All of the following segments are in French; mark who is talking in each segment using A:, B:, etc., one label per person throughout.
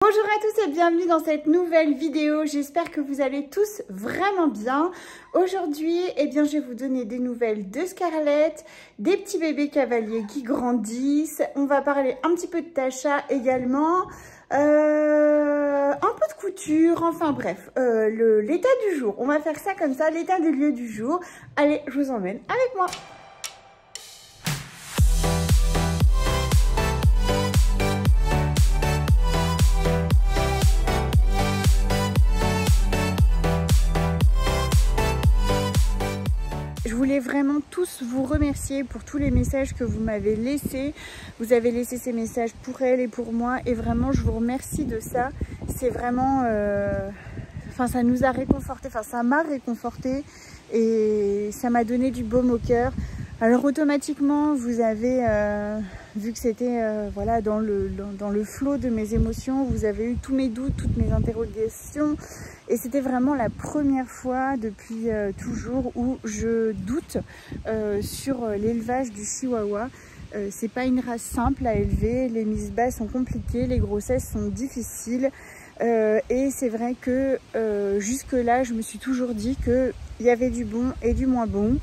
A: Bonjour à tous et bienvenue dans cette nouvelle vidéo. J'espère que vous allez tous vraiment bien. Aujourd'hui, je vais vous donner des nouvelles de Scarlett, des petits bébés cavaliers qui grandissent. On va parler un petit peu de Tasha également, un peu de couture, enfin bref, l'état du jour. On va faire ça comme ça, l'état des lieux du jour. Allez, je vous emmène avec moi. Je voulais vraiment tous vous remercier pour tous les messages que vous m'avez laissés. Vous avez laissé ces messages pour elle et pour moi et vraiment je vous remercie de ça. C'est vraiment... ça nous a réconforté, ça m'a réconforté et ça m'a donné du baume au cœur. Alors automatiquement vous avez vu que c'était voilà, dans le flot de mes émotions, vous avez eu tous mes doutes, toutes mes interrogations. Et c'était vraiment la première fois depuis toujours où je doute sur l'élevage du chihuahua. C'est pas une race simple à élever, les mises bas sont compliquées, les grossesses sont difficiles. Et c'est vrai que jusque là, je me suis toujours dit qu'il y avait du bon et du moins bon.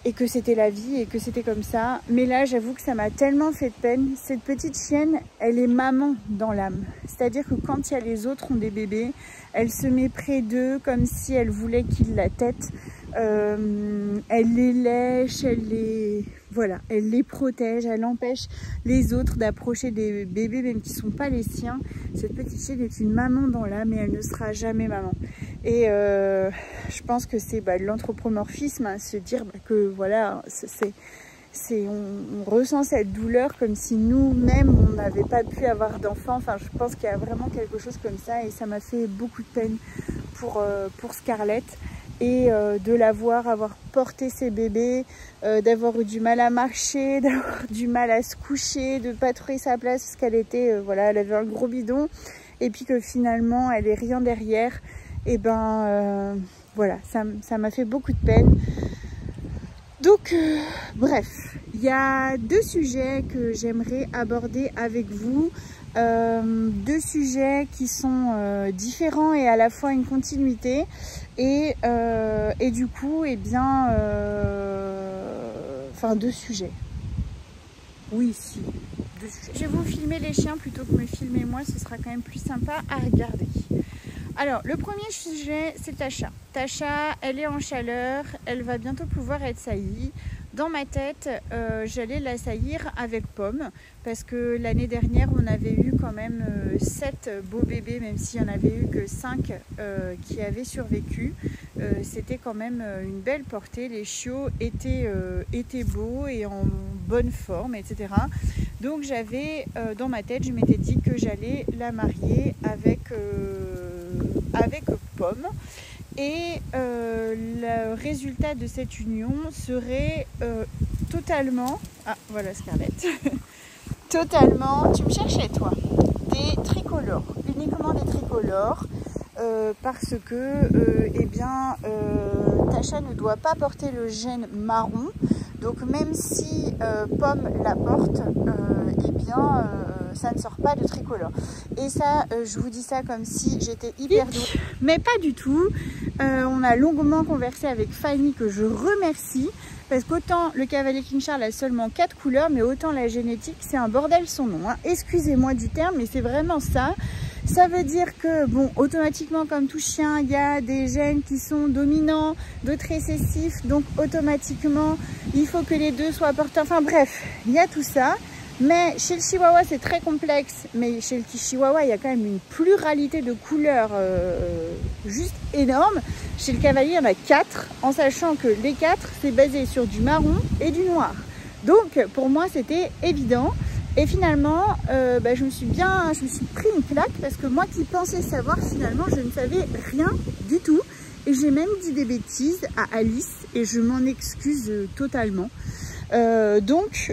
A: Et que c'était la vie et que c'était comme ça. Mais là, j'avoue que ça m'a tellement fait de peine. Cette petite chienne, elle est maman dans l'âme. C'est-à-dire que quand il y a les autres ont des bébés, elle se met près d'eux comme si elle voulait qu'ils la têtent. Elle les lèche, elle les protège, elle empêche les autres d'approcher des bébés même qui ne sont pas les siens. Cette petite chienne est une maman dans l'âme et elle ne sera jamais maman. Et je pense que c'est de l'anthropomorphisme, hein, se dire que voilà, on ressent cette douleur comme si nous-mêmes on n'avait pas pu avoir d'enfants. Enfin, je pense qu'il y a vraiment quelque chose comme ça et ça m'a fait beaucoup de peine pour Scarlett. Et de la voir avoir porté ses bébés, d'avoir eu du mal à marcher, d'avoir du mal à se coucher, de ne pas trouver sa place parce qu'elle était, elle avait un gros bidon et puis que finalement elle est rien derrière. Et voilà, ça m'a fait beaucoup de peine. Donc, bref, il y a deux sujets que j'aimerais aborder avec vous. Deux sujets qui sont différents et à la fois une continuité et du coup deux sujets. Oui, si, deux sujets. Je vais vous filmer les chiens plutôt que me filmer moi, ce sera quand même plus sympa à regarder. Alors, le premier sujet, c'est Tasha. Tasha, elle est en chaleur, elle va bientôt pouvoir être saillie. Dans ma tête, j'allais la saillir avec Pomme, parce que l'année dernière, on avait eu quand même 7 beaux bébés, même s'il n'y en avait eu que 5 qui avaient survécu. C'était quand même une belle portée, les chiots étaient beaux et en bonne forme, etc. Donc j'avais, dans ma tête, je m'étais dit que j'allais la marier avec Pomme. Et le résultat de cette union serait totalement... Ah, voilà Scarlett. Totalement... Tu me cherchais, toi? Des tricolores. Uniquement des tricolores. Parce que, Tasha ne doit pas porter le gène marron. Donc même si Pomme la porte, ça ne sort pas de tricolore. Et ça, je vous dis ça comme si j'étais hyper douée. Mais pas du tout. On a longuement conversé avec Fanny, que je remercie. Parce qu'autant le cavalier King Charles a seulement 4 couleurs, mais autant la génétique, c'est un bordel son nom. Hein. Excusez-moi du terme, mais c'est vraiment ça. Ça veut dire que, bon, automatiquement, comme tout chien, il y a des gènes qui sont dominants, d'autres récessifs. Donc, automatiquement, il faut que les deux soient porteurs. Enfin, bref, il y a tout ça. Mais chez le chihuahua, c'est très complexe. Mais chez le chihuahua, il y a quand même une pluralité de couleurs juste énorme. Chez le cavalier, il y en a 4, en sachant que les 4, c'est basé sur du marron et du noir. Donc, pour moi, c'était évident. Et finalement, je me suis pris une claque parce que moi qui pensais savoir, finalement, je ne savais rien du tout. Et j'ai même dit des bêtises à Alice et je m'en excuse totalement. Donc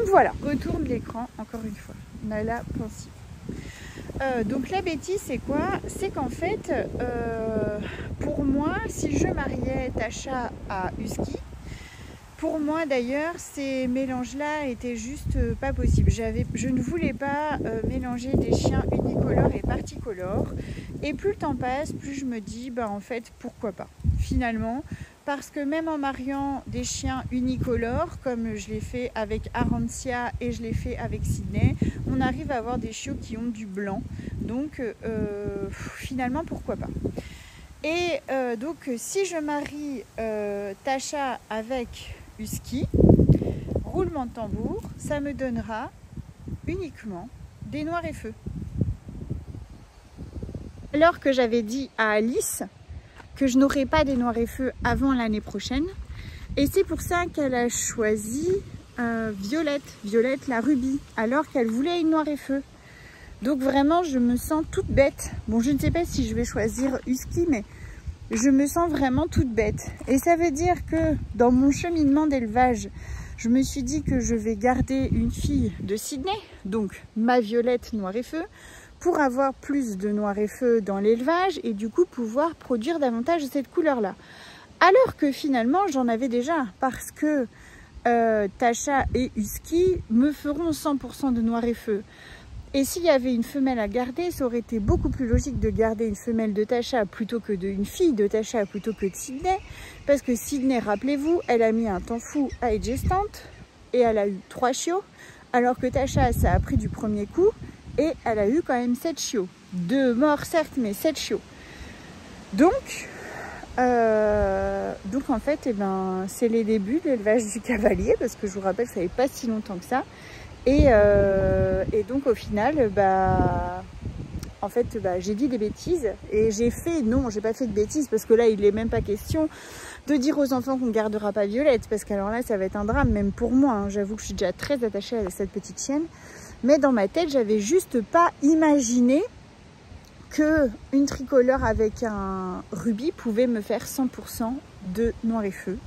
A: voilà. Retourne l'écran encore une fois. Nala pensive. Donc la bêtise, c'est quoi? C'est qu'en fait, pour moi, si je mariais Tasha à Husky, pour moi d'ailleurs, ces mélanges-là étaient juste pas possibles. Je ne voulais pas mélanger des chiens unicolores et particolores. Et plus le temps passe, plus je me dis, bah en fait, pourquoi pas, finalement. Parce que même en mariant des chiens unicolores, comme je l'ai fait avec Arancia et je l'ai fait avec Sydney, on arrive à avoir des chiots qui ont du blanc. Donc finalement, pourquoi pas. Et donc si je marie Tasha avec Husky, roulement de tambour, ça me donnera uniquement des noirs et feux. Alors que j'avais dit à Alice que je n'aurai pas des noirs et feux avant l'année prochaine. Et c'est pour ça qu'elle a choisi Violette la rubis, alors qu'elle voulait une noir et feux. Donc vraiment, je me sens toute bête. Bon, je ne sais pas si je vais choisir Husky, mais je me sens vraiment toute bête. Et ça veut dire que dans mon cheminement d'élevage, je me suis dit que je vais garder une fille de Sydney, donc ma Violette noir et feu, pour avoir plus de noir et feu dans l'élevage et du coup pouvoir produire davantage de cette couleur-là. Alors que finalement, j'en avais déjà, parce que Tasha et Husky me feront 100% de noir et feu. Et s'il y avait une femelle à garder, ça aurait été beaucoup plus logique de garder une femelle de Tasha plutôt que une fille de Tasha plutôt que de Sydney. Parce que Sydney, rappelez-vous, elle a mis un temps fou à être gestante et elle a eu 3 chiots. Alors que Tasha, ça a pris du premier coup et elle a eu quand même 7 chiots. 2 morts certes, mais 7 chiots. Donc en fait, eh ben, c'est les débuts de l'élevage du cavalier, parce que je vous rappelle que ça fait pas si longtemps que ça. Et donc au final, en fait, j'ai dit des bêtises et j'ai pas fait de bêtises, parce que là il n'est même pas question de dire aux enfants qu'on ne gardera pas Violette, parce qu'alors là ça va être un drame, même pour moi, hein. J'avoue que je suis déjà très attachée à cette petite chienne, mais dans ma tête j'avais juste pas imaginé que une tricolore avec un rubis pouvait me faire 100% de noir et feu.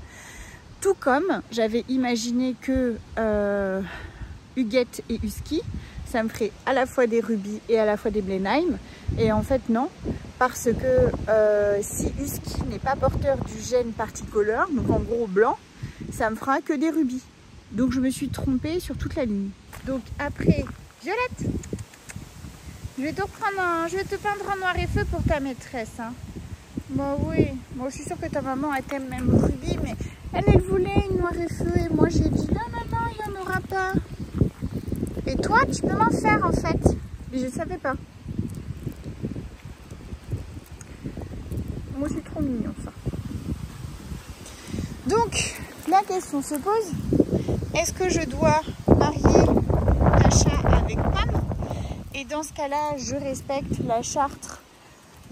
A: Tout comme j'avais imaginé que Huguette et Husky, ça me ferait à la fois des rubis et à la fois des Blenheim. Et en fait non, parce que si Husky n'est pas porteur du gène particolore, donc en gros blanc, ça me fera que des rubis. Donc je me suis trompée sur toute la ligne. Donc après, Violette, je vais te peindre en noir et feu pour ta maîtresse. Hein. Bah oui, moi je suis sûre que ta maman elle t'aime même rubis, mais elle voulait une noir et feu et moi j'ai dit non, il n'y en aura pas. Et toi, tu peux m'en faire en fait. Mais je ne savais pas. Moi, c'est trop mignon ça. Donc, la question se pose. Est-ce que je dois marier Tasha avec Pam? Et dans ce cas-là, je respecte la charte,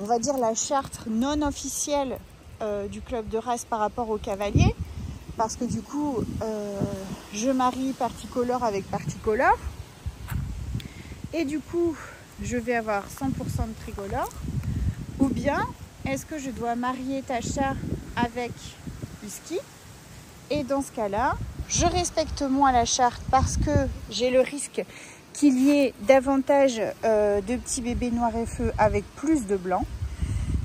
A: on va dire la charte non officielle du club de race par rapport au cavalier. Parce que du coup, je marie particolore avec particolore. Et du coup, je vais avoir 100% de tricolore. Ou bien, est-ce que je dois marier Tasha avec Husky? Et dans ce cas-là, je respecte moins la charte parce que j'ai le risque qu'il y ait davantage de petits bébés noirs et feu avec plus de blanc.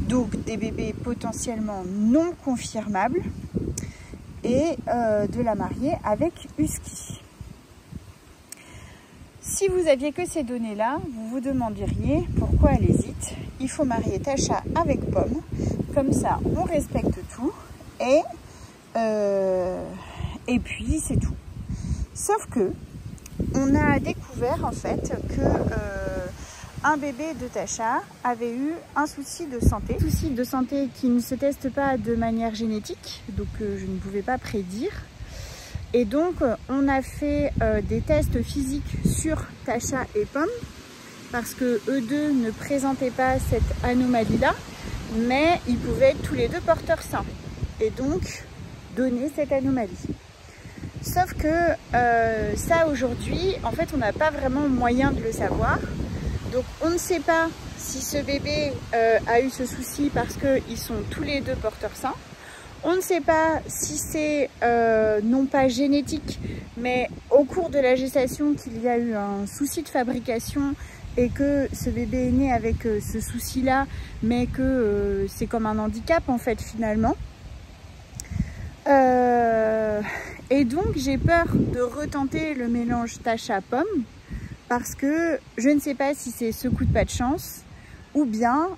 A: Donc des bébés potentiellement non confirmables. Et de la marier avec Husky. Si vous aviez que ces données-là, vous vous demanderiez pourquoi elle hésite. Il faut marier Tasha avec Pomme, comme ça on respecte tout et puis c'est tout. Sauf que on a découvert en fait que un bébé de Tasha avait eu un souci de santé. Un souci de santé qui ne se teste pas de manière génétique, donc je ne pouvais pas prédire. Et donc on a fait des tests physiques sur Tasha et Pomme, parce que eux deux ne présentaient pas cette anomalie-là, mais ils pouvaient être tous les deux porteurs sains, et donc donner cette anomalie. Sauf que ça aujourd'hui, en fait on n'a pas vraiment moyen de le savoir. Donc on ne sait pas si ce bébé a eu ce souci parce qu'ils sont tous les deux porteurs sains. On ne sait pas si c'est non pas génétique, mais au cours de la gestation qu'il y a eu un souci de fabrication et que ce bébé est né avec ce souci-là, mais que c'est comme un handicap en fait finalement. Et donc j'ai peur de retenter le mélange Tasha-pomme parce que je ne sais pas si c'est ce coup de pas de chance ou bien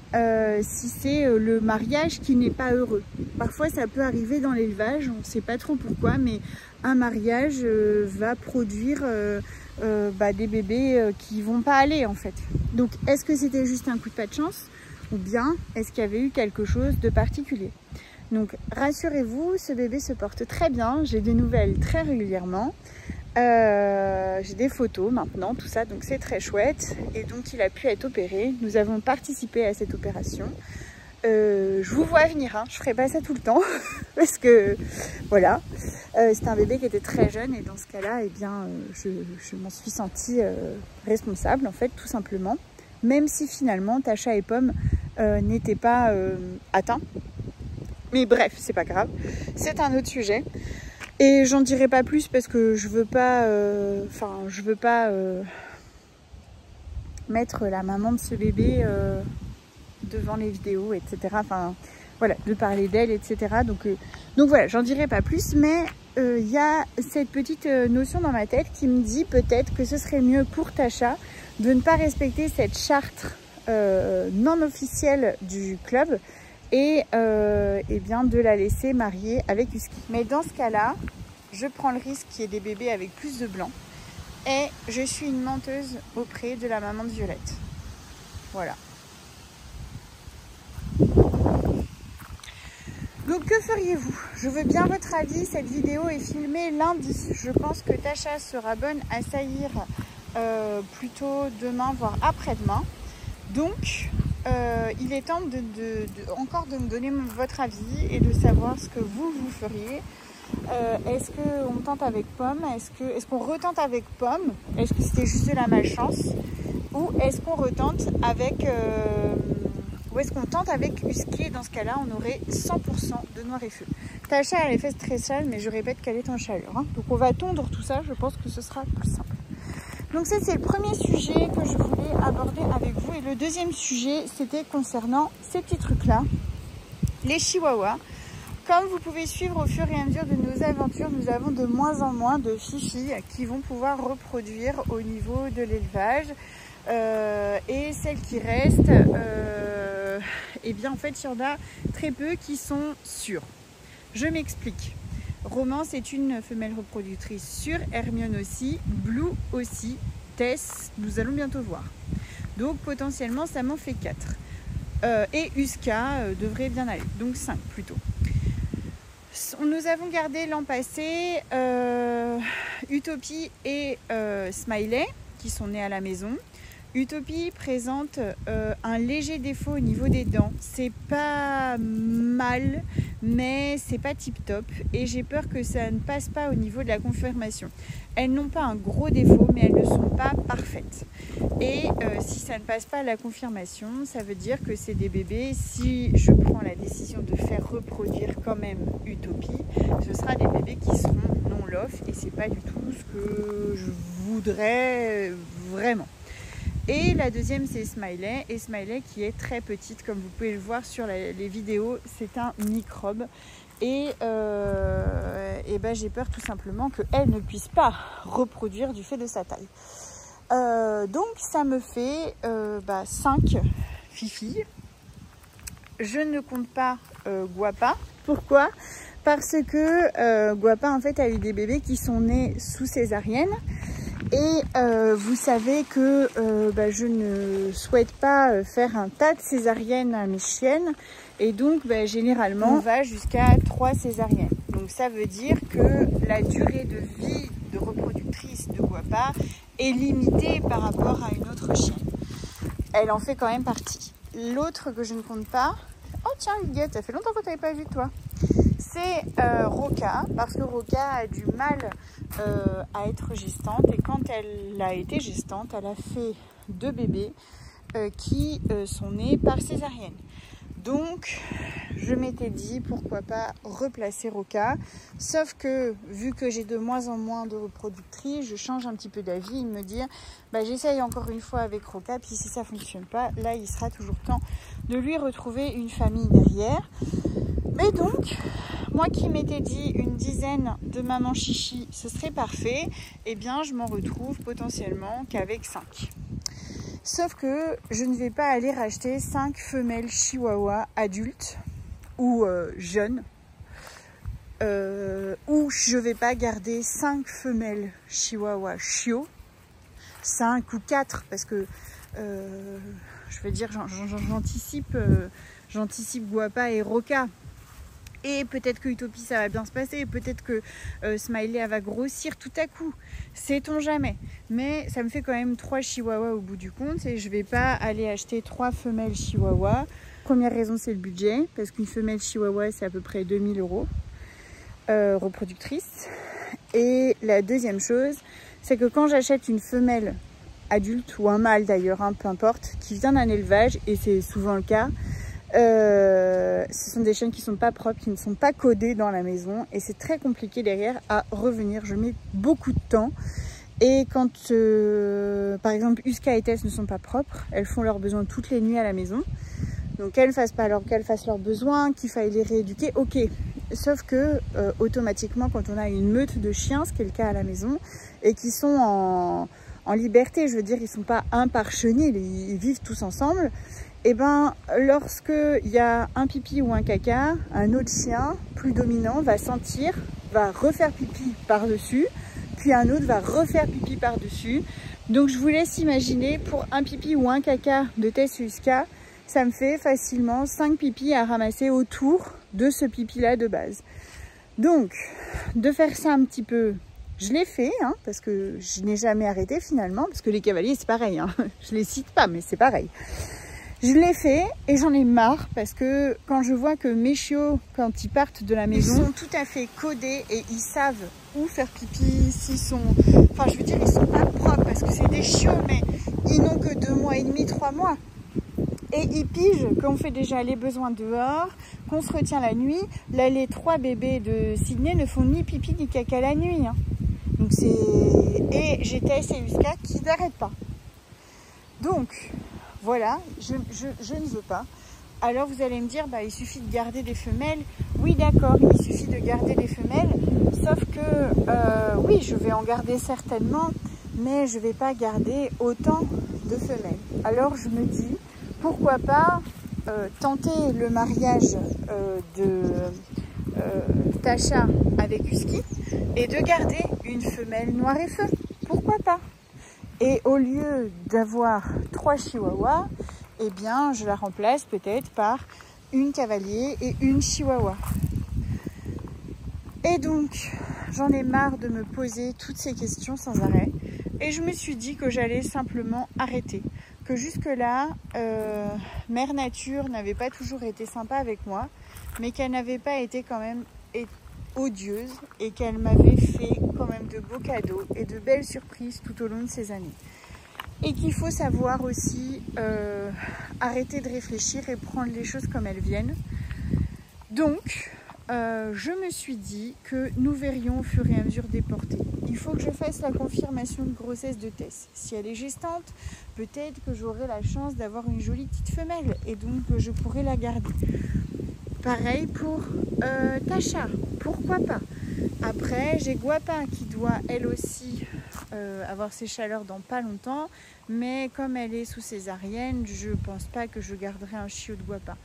A: si c'est le mariage qui n'est pas heureux. Parfois ça peut arriver dans l'élevage, on ne sait pas trop pourquoi, mais un mariage va produire des bébés qui vont pas aller en fait. Donc est-ce que c'était juste un coup de pas de chance ou bien est-ce qu'il y avait eu quelque chose de particulier? Donc rassurez-vous, ce bébé se porte très bien, j'ai des nouvelles très régulièrement. J'ai des photos maintenant, tout ça, donc c'est très chouette. Et donc il a pu être opéré, nous avons participé à cette opération. Je vous vois venir, hein. Je ferai pas ça tout le temps parce que voilà, c'est un bébé qui était très jeune et dans ce cas-là, eh bien, je m'en suis sentie responsable en fait, tout simplement. Même si finalement Tasha et Pomme n'étaient pas atteints. Mais bref, c'est pas grave, c'est un autre sujet. Et j'en dirai pas plus parce que je veux pas, mettre la maman de ce bébé devant les vidéos, etc. Enfin, voilà, de parler d'elle, etc. Donc voilà, j'en dirai pas plus, mais il y a cette petite notion dans ma tête qui me dit peut-être que ce serait mieux pour Tasha de ne pas respecter cette charte non officielle du club et bien de la laisser marier avec Husky. Mais dans ce cas-là, je prends le risque qu'il y ait des bébés avec plus de blanc et je suis une menteuse auprès de la maman de Violette. Voilà. Donc que feriez-vous? Je veux bien votre avis. Cette vidéo est filmée lundi. Je pense que Tasha sera bonne à saillir plutôt demain, voire après-demain. Donc il est temps encore de me donner votre avis et de savoir ce que vous feriez. Est-ce qu'on tente avec Pomme? Est-ce qu'on retente avec Pomme? Est-ce que c'était juste de la malchance? Ou est-ce qu'on retente avec ou est-ce qu'on tente avec Husky? Dans ce cas-là, on aurait 100% de noir et feu. Tasha a les fesses très sales, mais je répète qu'elle est en chaleur. Hein. Donc on va tondre tout ça, je pense que ce sera plus simple. Donc ça, c'est le premier sujet que je voulais aborder avec vous. Et le deuxième sujet, c'était concernant ces petits trucs-là, les chihuahuas. Comme vous pouvez suivre au fur et à mesure de nos aventures, nous avons de moins en moins de fifis qui vont pouvoir reproduire au niveau de l'élevage. Et celles qui restent, eh bien en fait il y en a très peu qui sont sûres. Je m'explique. Romance est une femelle reproductrice sûre, Hermione aussi, Blue aussi, Tess, nous allons bientôt voir. Donc potentiellement ça m'en fait 4. Et Huska devrait bien aller, donc 5 plutôt. Nous avons gardé l'an passé Utopie et Smiley qui sont nés à la maison. Utopie présente un léger défaut au niveau des dents. C'est pas mal, mais c'est pas tip top. Et j'ai peur que ça ne passe pas au niveau de la confirmation. Elles n'ont pas un gros défaut, mais elles ne sont pas parfaites. Et si ça ne passe pas à la confirmation, ça veut dire que c'est des bébés. Si je prends la décision de faire reproduire quand même Utopie, ce sera des bébés qui seront non lof. Et c'est pas du tout ce que je voudrais vraiment. Et la deuxième c'est Smiley, et Smiley qui est très petite comme vous pouvez le voir sur les vidéos, c'est un microbe et ben, j'ai peur tout simplement qu'elle ne puisse pas reproduire du fait de sa taille. Donc ça me fait 5 fifilles. Je ne compte pas Guapa. Pourquoi? Parce que Guapa en fait a eu des bébés qui sont nés sous césarienne. Et vous savez que je ne souhaite pas faire un tas de césariennes à mes chiennes. Et donc généralement on va jusqu'à 3 césariennes. Donc ça veut dire que la durée de vie de reproductrice de Guapa est limitée par rapport à une autre chienne. Elle en fait quand même partie. L'autre que je ne compte pas... Oh tiens Huguette, ça fait longtemps que tu n'avais pas vu toi. C'est Roca, parce que Roca a du mal à être gestante. Et quand elle a été gestante, elle a fait 2 bébés qui sont nés par césarienne. Donc, je m'étais dit, pourquoi pas replacer Roca. Sauf que, vu que j'ai de moins en moins de reproductrices, je change un petit peu d'avis et me dire, j'essaye encore une fois avec Roca, puis si ça ne fonctionne pas, là, il sera toujours temps de lui retrouver une famille derrière. Mais donc, Moi qui m'étais dit une dizaine de mamans chichi, ce serait parfait, eh bien je m'en retrouve potentiellement qu'avec 5. Sauf que je ne vais pas aller racheter 5 femelles chihuahua adultes ou jeunes, ou je ne vais pas garder 5 femelles chihuahua chiots, 5 ou 4, parce que je veux dire, j'anticipe Guapa et Roca. Et peut-être que Utopie ça va bien se passer, peut-être que Smiley elle va grossir tout à coup, sait-on jamais. Mais ça me fait quand même 3 chihuahuas au bout du compte et je vais pas aller acheter 3 femelles chihuahuas. Première raison c'est le budget, parce qu'une femelle chihuahua c'est à peu près 2000 € reproductrice. Et la deuxième chose, c'est que quand j'achète une femelle adulte ou un mâle d'ailleurs, hein, peu importe, qui vient d'un élevage, et c'est souvent le cas, ce sont des chiens qui ne sont pas propres, qui ne sont pas codés dans la maison et c'est très compliqué derrière à revenir. Je mets beaucoup de temps et quand par exemple Uska et Tess ne sont pas propres, elles font leurs besoins toutes les nuits à la maison, donc qu'elles fassent leurs besoins, qu'il faille les rééduquer, ok, sauf que automatiquement quand on a une meute de chiens, ce qui est le cas à la maison, et qui sont en liberté, je veux dire ils ne sont pas un par chenil, ils vivent tous ensemble. Et ben, lorsqu'il y a un pipi ou un caca, un autre chien plus dominant va sentir, va refaire pipi par-dessus, puis un autre va refaire pipi par-dessus. Donc je vous laisse imaginer, pour un pipi ou un caca de Tess et Uska, ça me fait facilement 5 pipis à ramasser autour de ce pipi-là de base. Donc, de faire ça un petit peu, je l'ai fait, hein, parce que je n'ai jamais arrêté finalement, parce que les cavaliers c'est pareil, hein. Je les cite pas, mais c'est pareil. Je l'ai fait et j'en ai marre parce que quand je vois que mes chiots, quand ils partent de la maison, ils sont tout à fait codés et ils savent où faire pipi, s'ils sont... Enfin, je veux dire, ils sont pas propres parce que c'est des chiots, mais ils n'ont que 2 mois et demi, 3 mois. Et ils pigent qu'on fait déjà les besoins dehors, qu'on se retient la nuit. Là, les 3 bébés de Sydney ne font ni pipi ni caca la nuit. Hein. Donc c'est... Et j'ai Tess et Uska qui n'arrêtent pas. Donc... Voilà, je ne veux pas. Alors vous allez me dire, bah, il suffit de garder des femelles. Oui d'accord, il suffit de garder des femelles. Sauf que, oui, je vais en garder certainement, mais je ne vais pas garder autant de femelles. Alors je me dis, pourquoi pas tenter le mariage de Tasha avec Husky et de garder une femelle noire et feu. Pourquoi pas? Et au lieu d'avoir 3 chihuahuas, eh bien, je la remplace peut-être par une cavalier et une chihuahua. Et donc, j'en ai marre de me poser toutes ces questions sans arrêt. Et je me suis dit que j'allais simplement arrêter. Que jusque-là, Mère Nature n'avait pas toujours été sympa avec moi, mais qu'elle n'avait pas été quand même odieuse et qu'elle m'avait fait quand même de beaux cadeaux et de belles surprises tout au long de ces années. Et qu'il faut savoir aussi arrêter de réfléchir et prendre les choses comme elles viennent. Donc, je me suis dit que nous verrions au fur et à mesure des portées. Il faut que je fasse la confirmation de grossesse de Tess. Si elle est gestante, peut-être que j'aurai la chance d'avoir une jolie petite femelle et donc je pourrai la garder. Pareil pour Tasha, pourquoi pas. Après, j'ai Guapa qui doit elle aussi avoir ses chaleurs dans pas longtemps, mais comme elle est sous césarienne, je pense pas que je garderai un chiot de Guapa.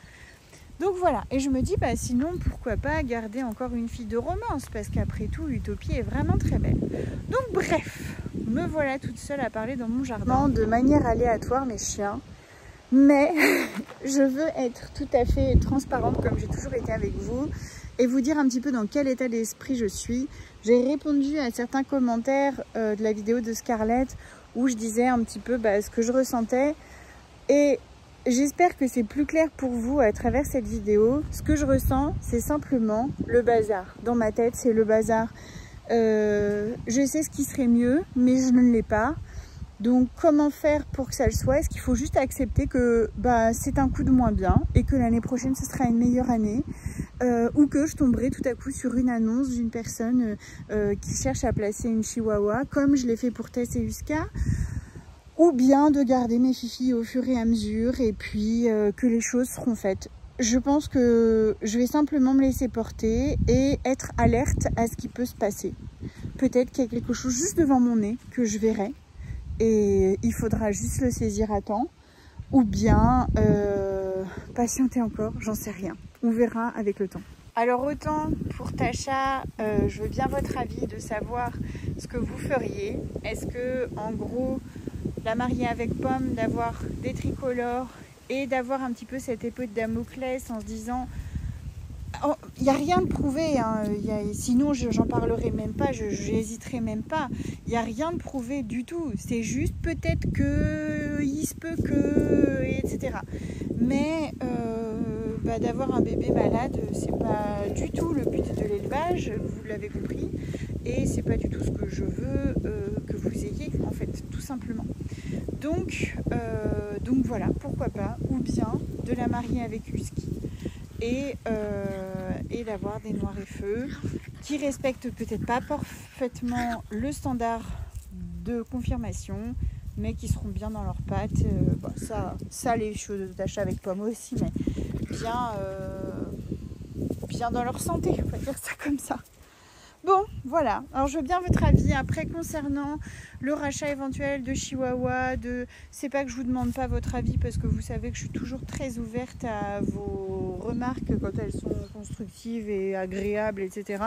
A: Donc voilà, et je me dis, bah sinon pourquoi pas garder encore une fille de romance, parce qu'après tout, Utopie est vraiment très belle. Donc bref, me voilà toute seule à parler dans mon jardin. De manière aléatoire mes chiens. Mais je veux être tout à fait transparente comme j'ai toujours été avec vous et vous dire un petit peu dans quel état d'esprit je suis. J'ai répondu à certains commentaires de la vidéo de Scarlett où je disais un petit peu ce que je ressentais et j'espère que c'est plus clair pour vous à travers cette vidéo. Ce que je ressens, c'est simplement le bazar. Dans ma tête, c'est le bazar. Je sais ce qui serait mieux, mais je ne l'ai pas. Donc comment faire pour que ça le soit? Est-ce qu'il faut juste accepter que c'est un coup de moins bien et que l'année prochaine ce sera une meilleure année ou que je tomberai tout à coup sur une annonce d'une personne qui cherche à placer une chihuahua comme je l'ai fait pour Tess et Uska, ou bien de garder mes fifis au fur et à mesure et puis que les choses seront faites. je pense que je vais simplement me laisser porter et être alerte à ce qui peut se passer. Peut-être qu'il y a quelque chose juste devant mon nez que je verrai et il faudra juste le saisir à temps ou bien patienter encore, j'en sais rien. On verra avec le temps. Alors autant pour Tasha, je veux bien votre avis de savoir ce que vous feriez. Est-ce que en gros la marier avec Pomme, d'avoir des tricolores et d'avoir un petit peu cette épée de Damoclès en se disant il n'y a rien de prouvé, hein. Sinon j'en parlerai même pas, j'hésiterai même pas. Il n'y a rien de prouvé du tout. C'est juste peut-être que il se peut que, etc. Mais d'avoir un bébé malade, c'est pas du tout le but de l'élevage, vous l'avez compris. Et c'est pas du tout ce que je veux que vous ayez, en fait, tout simplement. Donc voilà, pourquoi pas. Ou bien de la marier avec Husky. Et d'avoir des noirs et feux qui respectent peut-être pas parfaitement le standard de confirmation, mais qui seront bien dans leurs pattes. Ça les choses d'achat avec Pomme aussi, mais bien dans leur santé, on va dire ça comme ça. Bon, voilà. Alors, je veux bien votre avis. Après, concernant le rachat éventuel de Chihuahua, c'est pas que je vous demande pas votre avis parce que vous savez que je suis toujours très ouverte à vos remarques quand elles sont constructives et agréables, etc.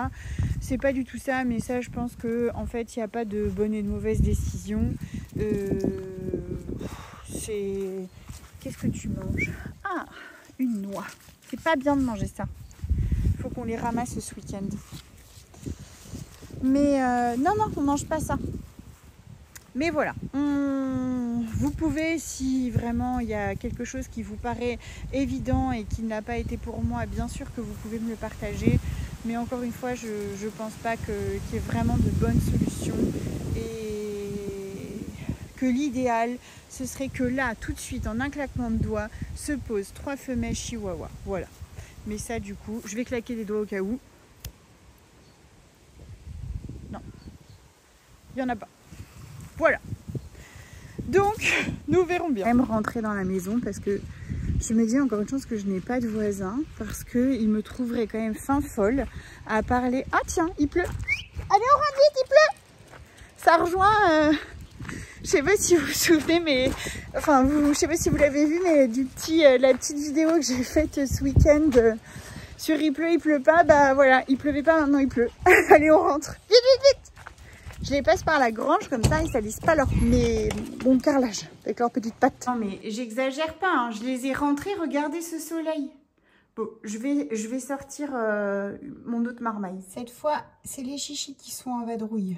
A: C'est pas du tout ça, mais ça, je pense que en fait, il n'y a pas de bonne et de mauvaise décision. Qu'est-ce que tu manges? Ah, une noix. C'est pas bien de manger ça. Il faut qu'on les ramasse ce week-end. Mais non, on mange pas ça. Mais voilà, vous pouvez, si vraiment il y a quelque chose qui vous paraît évident et qui n'a pas été pour moi, bien sûr que vous pouvez me le partager. Mais encore une fois, je ne pense pas qu'il y ait vraiment de bonnes solutions. Et que l'idéal, ce serait que là, tout de suite, en un claquement de doigts, se posent 3 femelles chihuahua. Voilà. Mais ça, du coup, je vais claquer des doigts au cas où. Il n'y en a pas. Voilà. Donc, nous verrons bien. Je vais me rentrer dans la maison parce que je me dis encore une chose que je n'ai pas de voisin parce qu'ils me trouveraient quand même fin folle à parler. Ah tiens, il pleut. Allez, on rentre vite, il pleut. Ça rejoint... je sais pas si vous vous souvenez, mais... Enfin, je sais pas si vous l'avez vu, mais la petite vidéo que j'ai faite ce week-end sur il pleut pas. Bah voilà, il pleuvait pas, maintenant il pleut. Allez, on rentre. Vite, vite, vite. Je les passe par la grange comme ça, ils salissent pas leur bon carrelage avec leurs petites pattes. Non mais j'exagère pas, hein. Je les ai rentrés, regardez ce soleil. Bon, je vais sortir mon autre marmaille. Cette fois, c'est les chichis qui sont en vadrouille.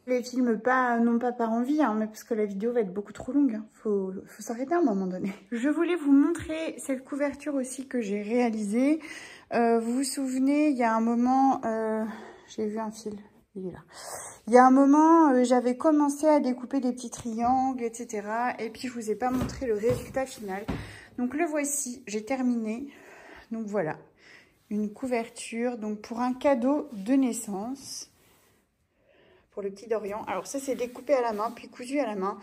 A: Les films non pas par envie, hein, mais parce que la vidéo va être beaucoup trop longue. Hein. Faut s'arrêter à un moment donné. Je voulais vous montrer cette couverture aussi que j'ai réalisée. Vous vous souvenez, il y a un moment, j'ai vu un fil, il est là. Il y a un moment, j'avais commencé à découper des petits triangles, etc. Et puis, je vous ai pas montré le résultat final. Donc, le voici, j'ai terminé. Donc, voilà, une couverture donc pour un cadeau de naissance pour le petit Dorian. Alors, ça, c'est découpé à la main, puis cousu à la main.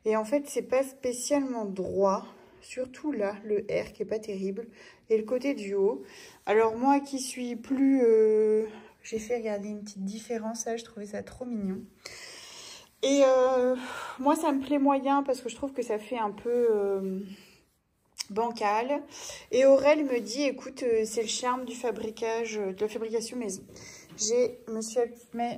A: Et en fait, c'est pas spécialement droit. Surtout là, le R qui est pas terrible. Et le côté du haut. Alors moi qui suis plus... j'ai fait regarder une petite différence. Là, je trouvais ça trop mignon. Et moi, ça me plaît moyen parce que je trouve que ça fait un peu bancal. Et Aurel me dit, écoute, c'est le charme du fabricage, de la fabrication maison. Je me suis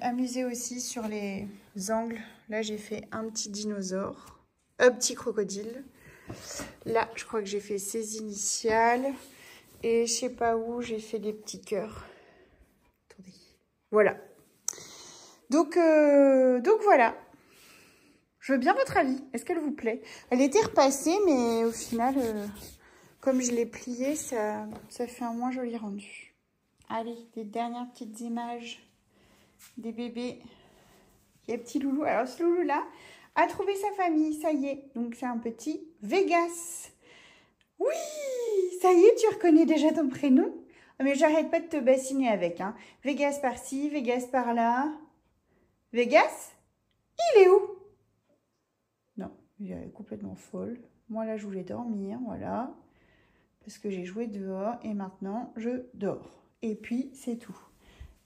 A: amusée aussi sur les angles. Là, j'ai fait un petit dinosaure. Un petit crocodile. Là, je crois que j'ai fait ses initiales. Et je sais pas où, j'ai fait des petits cœurs. Attendez. Voilà. Donc voilà. Je veux bien votre avis. Est-ce qu'elle vous plaît? Elle était repassée, mais au final, comme je l'ai pliée, ça fait un moins joli rendu. Allez, des dernières petites images des bébés. Il y a petit loulou. Alors, ce loulou-là a trouvé sa famille. Ça y est. Donc, c'est un petit Vegas. Oui, ça y est, tu reconnais déjà ton prénom? Mais j'arrête pas de te bassiner avec. Hein. Vegas par-ci, Vegas par-là. Vegas? Il est où? Non, Elle est complètement folle. Moi là je voulais dormir, voilà. Parce que j'ai joué dehors et maintenant je dors. Et puis c'est tout.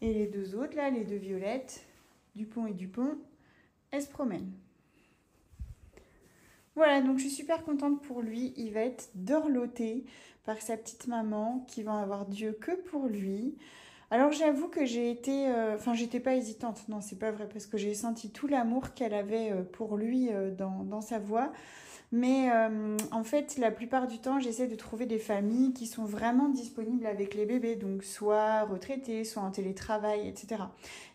A: Et les deux autres là, les deux violettes, Dupont et Dupont, elles se promènent. Voilà, donc je suis super contente pour lui. Il va être dorloté par sa petite maman qui va avoir Dieu que pour lui. Alors j'avoue que j'ai été... Enfin, j'étais pas hésitante. Non, c'est pas vrai parce que j'ai senti tout l'amour qu'elle avait pour lui dans sa voix. Mais en fait, la plupart du temps, j'essaie de trouver des familles qui sont vraiment disponibles avec les bébés. Donc, soit retraitées, soit en télétravail, etc.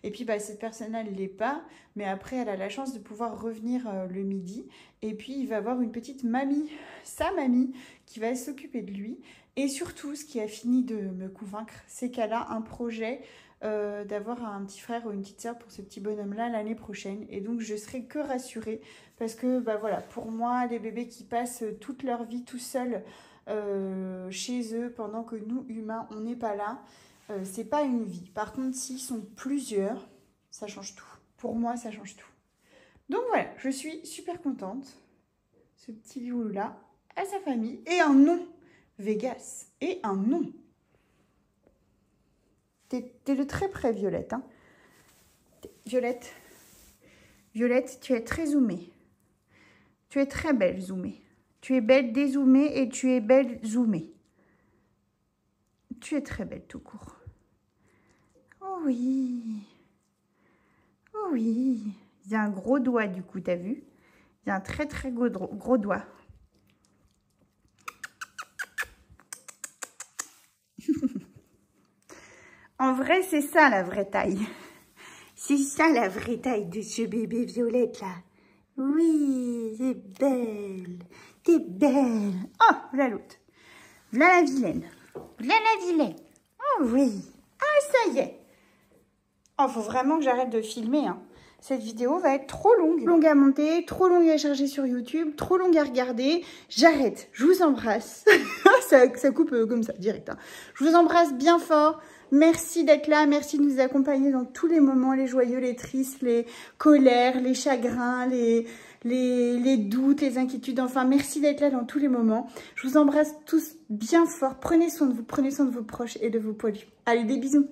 A: Et puis, bah, cette personne-là ne l'est pas. Mais après, elle a la chance de pouvoir revenir le midi. Et puis, il va avoir une petite mamie, sa mamie, qui va s'occuper de lui. Et surtout, ce qui a fini de me convaincre, c'est qu'elle a un projet d'avoir un petit frère ou une petite sœur pour ce petit bonhomme-là l'année prochaine. Et donc, je serai que rassurée parce que, bah voilà, pour moi, les bébés qui passent toute leur vie tout seuls chez eux pendant que nous, humains, on n'est pas là, c'est pas une vie. Par contre, s'ils sont plusieurs, ça change tout. Pour moi, ça change tout. Donc voilà, je suis super contente. Ce petit loulou-là a sa famille et un nom. Vegas et un nom. T'es de très près, Violette. Hein. Violette, tu es très zoomée. Tu es très belle zoomée. Tu es belle dézoomée et tu es belle zoomée. Tu es très belle tout court. Oh oui. Oh oui. Il y a un gros doigt du coup, t'as vu? Il y a un très très gros doigt. En vrai, c'est ça la vraie taille. C'est ça la vraie taille de ce bébé Violette là. Oui, c'est belle. T'es belle. Oh, voilà l'autre. Voilà la vilaine. Voilà la vilaine. Oh oui. Ah, ça y est. Oh, faut vraiment que j'arrête de filmer. Hein. Cette vidéo va être trop longue. Longue à monter, trop longue à charger sur YouTube, trop longue à regarder. J'arrête. Je vous embrasse. ça coupe comme ça, direct. Hein. Je vous embrasse bien fort. Merci d'être là, merci de nous accompagner dans tous les moments, les joyeux, les tristes, les colères, les chagrins, les doutes, les inquiétudes. Enfin, merci d'être là dans tous les moments. Je vous embrasse tous bien fort. Prenez soin de vous, prenez soin de vos proches et de vos poilus. Allez, des bisous.